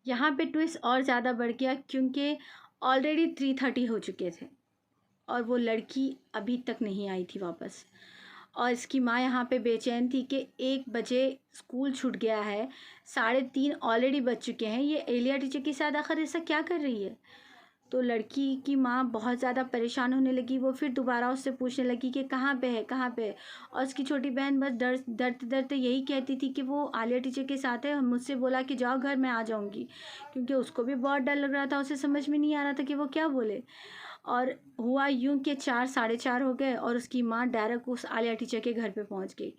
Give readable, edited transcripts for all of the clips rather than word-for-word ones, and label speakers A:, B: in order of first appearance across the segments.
A: यहाँ पे ट्विस्ट और ज़्यादा बढ़ गया क्योंकि ऑलरेडी 3:30 हो चुके थे और वो लड़की अभी तक नहीं आई थी वापस। और इसकी माँ यहाँ पे बेचैन थी कि 1 बजे स्कूल छूट गया है, 3:30 ऑलरेडी बज चुके हैं, ये एलिया टीचर के साथ आखिर ऐसा क्या कर रही है। तो लड़की की माँ बहुत ज़्यादा परेशान होने लगी। वो फिर दोबारा उससे पूछने लगी कि कहाँ पे है, कहाँ पे है। और उसकी छोटी बहन बस डरते डरते यही कहती थी कि वो आलिया टीचर के साथ है। मुझसे बोला कि जाओ घर, मैं आ जाऊँगी, क्योंकि उसको भी बहुत डर लग रहा था। उसे समझ में नहीं आ रहा था कि वो क्या बोले। और हुआ यूँ कि 4 साढ़े 4 हो गए और उसकी माँ डायरेक्ट उस आलिया टीचर के घर पे पहुँच गई।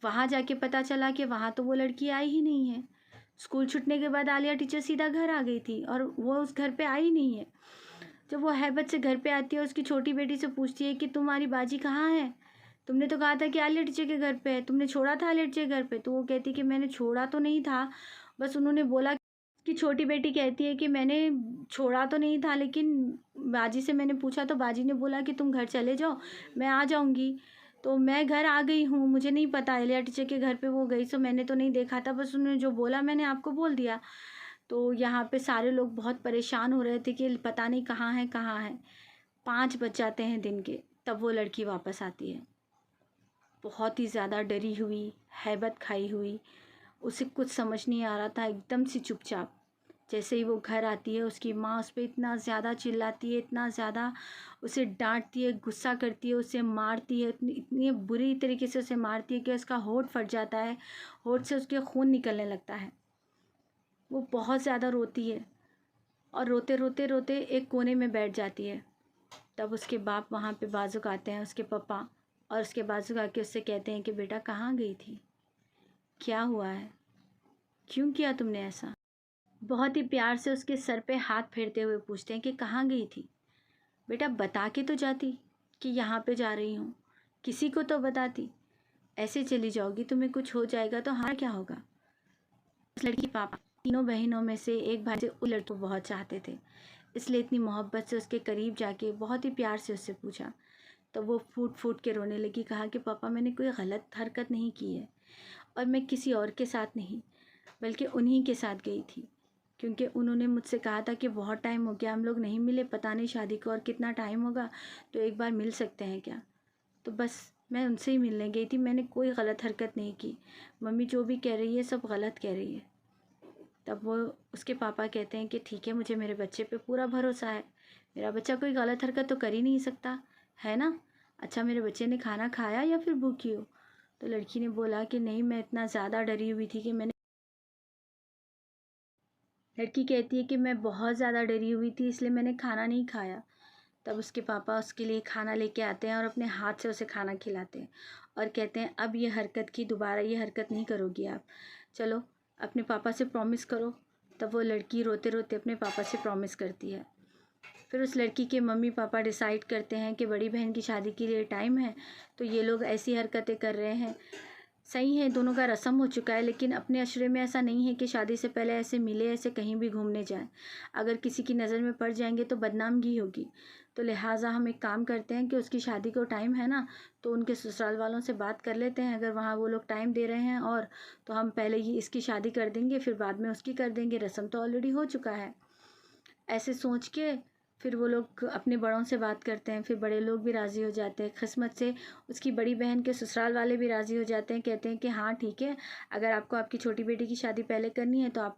A: वहाँ जाके पता चला कि वहाँ तो वो लड़की आई ही नहीं है। स्कूल छूटने के बाद आलिया टीचर सीधा घर आ गई थी और वो उस घर पे आई नहीं है। जब वो हैबत से घर पे आती है, उसकी छोटी बेटी से पूछती है कि तुम्हारी बाजी कहाँ है, तुमने तो कहा था कि आलिया टीचर के घर पे है, तुमने छोड़ा था आलिया टीचर के घर पे। तो वो कहती है कि मैंने छोड़ा तो नहीं था, बस उन्होंने बोला कि छोटी बेटी कहती है कि मैंने छोड़ा तो नहीं था, लेकिन बाजी से मैंने पूछा तो बाजी ने बोला कि तुम घर चले जाओ, मैं आ जाऊँगी। तो मैं घर आ गई हूँ, मुझे नहीं पता आलिया टीचर के घर पे वो गई, सो मैंने तो नहीं देखा था, बस उन्होंने जो बोला मैंने आपको बोल दिया। तो यहाँ पे सारे लोग बहुत परेशान हो रहे थे कि पता नहीं कहाँ है, कहाँ है। 5 बज जाते हैं दिन के, तब वो लड़की वापस आती है, बहुत ही ज़्यादा डरी हुई, हैबत खाई हुई। उसे कुछ समझ नहीं आ रहा था, एकदम से चुपचाप। जैसे ही वो घर आती है, उसकी माँ उस पे इतना ज़्यादा चिल्लाती है, इतना ज़्यादा उसे डांटती है, गुस्सा करती है, उसे मारती है, इतनी इतनी बुरी तरीके से उसे मारती है कि उसका होंठ फट जाता है, होंठ से उसके खून निकलने लगता है। वो बहुत ज़्यादा रोती है और रोते रोते रोते एक कोने में बैठ जाती है। तब उसके बाप वहाँ पे बाजुक आते हैं, उसके पापा, और उसके बाजुक आके उससे कहते हैं कि बेटा कहाँ गई थी, क्या हुआ है, क्यों किया तुमने ऐसा। बहुत ही प्यार से उसके सर पे हाथ फेरते हुए पूछते हैं कि कहाँ गई थी, बेटा बता के तो जाती कि यहाँ पे जा रही हूँ, किसी को तो बताती, ऐसे चली जाओगी, तुम्हें कुछ हो जाएगा तो हाँ क्या होगा। उस लड़की के पापा तीनों बहनों में से एक भाई से उस लड़की को बहुत चाहते थे, इसलिए इतनी मोहब्बत से उसके करीब जाके बहुत ही प्यार से उससे पूछा। तो वो फूट फूट के रोने लगी, कहा कि पापा मैंने कोई गलत हरकत नहीं की है और मैं किसी और के साथ नहीं, बल्कि उन्हीं के साथ गई थी, क्योंकि उन्होंने मुझसे कहा था कि बहुत टाइम हो गया हम लोग नहीं मिले, पता नहीं शादी को और कितना टाइम होगा, तो एक बार मिल सकते हैं क्या। तो बस मैं उनसे ही मिलने गई थी, मैंने कोई गलत हरकत नहीं की, मम्मी जो भी कह रही है सब गलत कह रही है। तब वो उसके पापा कहते हैं कि ठीक है, मुझे मेरे बच्चे पे पूरा भरोसा है, मेरा बच्चा कोई गलत हरकत तो कर ही नहीं सकता है ना। अच्छा मेरे बच्चे ने खाना खाया या फिर भूखी हो। तो लड़की ने बोला कि नहीं, मैं इतना ज़्यादा डरी हुई थी कि मैंने, लड़की कहती है कि मैं बहुत ज़्यादा डरी हुई थी इसलिए मैंने खाना नहीं खाया। तब उसके पापा उसके लिए खाना लेके आते हैं और अपने हाथ से उसे खाना खिलाते हैं और कहते हैं अब ये हरकत की, दोबारा ये हरकत नहीं करोगी आप, चलो अपने पापा से प्रॉमिस करो। तब वो लड़की रोते रोते अपने पापा से प्रॉमिस करती है। फिर उस लड़की के मम्मी पापा डिसाइड करते हैं कि बड़ी बहन की शादी के लिए टाइम है, तो ये लोग ऐसी हरकतें कर रहे हैं, सही है, दोनों का रस्म हो चुका है, लेकिन अपने अशरे में ऐसा नहीं है कि शादी से पहले ऐसे मिले, ऐसे कहीं भी घूमने जाएं। अगर किसी की नज़र में पड़ जाएंगे तो बदनामगी होगी। तो लिहाजा हम एक काम करते हैं कि उसकी शादी को टाइम है ना, तो उनके ससुराल वालों से बात कर लेते हैं, अगर वहाँ वो लोग टाइम दे रहे हैं और तो हम पहले ही इसकी शादी कर देंगे, फिर बाद में उसकी कर देंगे, रस्म तो ऑलरेडी हो चुका है। ऐसे सोच के फिर वो लोग अपने बड़ों से बात करते हैं, फिर बड़े लोग भी राज़ी हो जाते हैं। किस्मत से उसकी बड़ी बहन के ससुराल वाले भी राज़ी हो जाते हैं, कहते हैं कि हाँ ठीक है, अगर आपको आपकी छोटी बेटी की शादी पहले करनी है तो आप